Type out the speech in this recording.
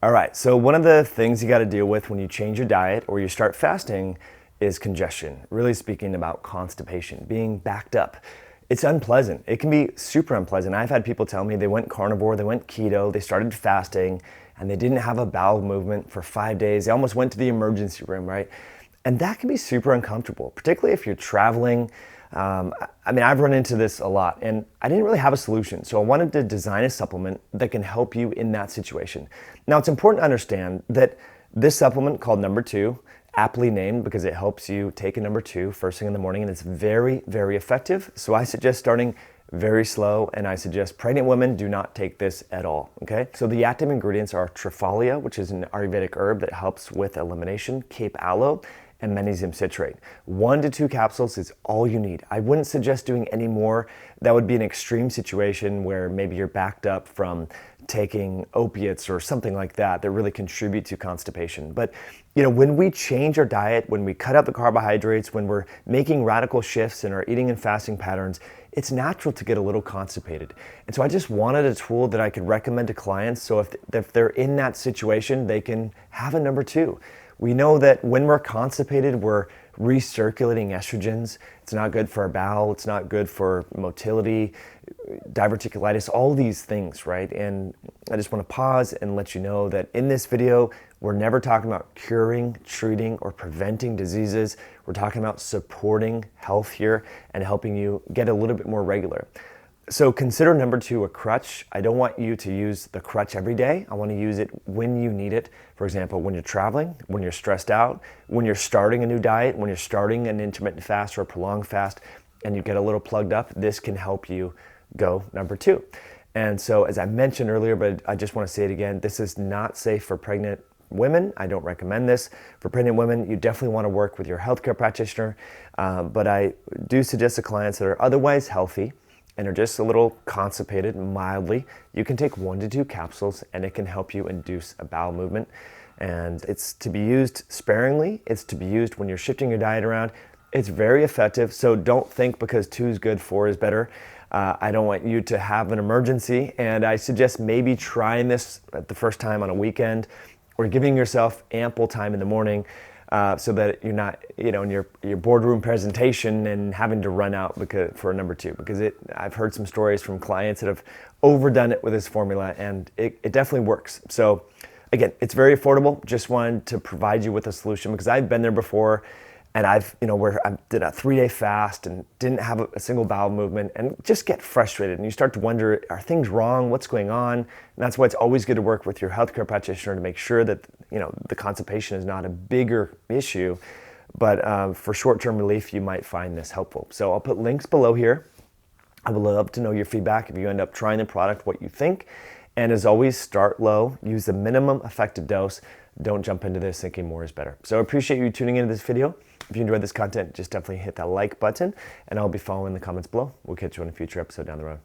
All right, so one of the things you got to deal with when you change your diet or you start fasting is congestion. Really speaking about constipation, being backed up. It's unpleasant. It can be super unpleasant. I've had people tell me they went carnivore, they went keto, they started fasting, and they didn't have a bowel movement for 5 days. They almost went to the emergency room, right? And that can be super uncomfortable, particularly if you're traveling. I've run into this a lot, and I didn't really have a solution. So I wanted to design a supplement that can help you in that situation. Now, it's important to understand that this supplement called Number 2, aptly named because it helps you take a number 2 first thing in the morning, and it's very, very effective. So I suggest starting very slow, and I suggest pregnant women do not take this at all, okay? So the active ingredients are Triphala, which is an Ayurvedic herb that helps with elimination, Aloe, and magnesium citrate. 1 to 2 capsules is all you need. I wouldn't suggest doing any more. That would be an extreme situation where maybe you're backed up from taking opiates or something like that that really contribute to constipation. But when we change our diet, when we cut out the carbohydrates, when we're making radical shifts in our eating and fasting patterns, it's natural to get a little constipated. And so I just wanted a tool that I could recommend to clients so if they're in that situation, they can have a number 2. We know that when we're constipated, we're recirculating estrogens. It's not good for our bowel. It's not good for motility, diverticulitis, all these things, right? And I just want to pause and let you know that in this video, we're never talking about curing, treating, or preventing diseases. We're talking about supporting health here and helping you get a little bit more regular. So consider number 2 a crutch. I don't want you to use the crutch every day. I want to use it when you need it. For example, when you're traveling, when you're stressed out, when you're starting a new diet, when you're starting an intermittent fast or a prolonged fast, and you get a little plugged up, this can help you go number 2. And so as I mentioned earlier, but I just want to say it again, this is not safe for pregnant women. I don't recommend this. For pregnant women, you definitely want to work with your healthcare practitioner. But I do suggest to clients that are otherwise healthy and are just a little constipated mildly, you can take 1 to 2 capsules and it can help you induce a bowel movement. And it's to be used sparingly. It's to be used when you're shifting your diet around. It's very effective, so don't think because 2 is good, 4 is better. I don't want you to have an emergency, and I suggest maybe trying this at the first time on a weekend or giving yourself ample time in the morning so that you're not, in your boardroom presentation and having to run out for a number 2. Because I've heard some stories from clients that have overdone it with this formula, and it definitely works. So again, it's very affordable. Just wanted to provide you with a solution because I've been there before, and where I did a 3-day fast and didn't have a single bowel movement and just get frustrated. And you start to wonder, are things wrong? What's going on? And that's why it's always good to work with your healthcare practitioner to make sure that, the constipation is not a bigger issue. But for short-term relief, you might find this helpful. So I'll put links below here. I would love to know your feedback if you end up trying the product, what you think. And as always, start low, use the minimum effective dose. Don't jump into this thinking more is better. So I appreciate you tuning into this video. If you enjoyed this content, just definitely hit that like button, and I'll be following the comments below. We'll catch you on a future episode down the road.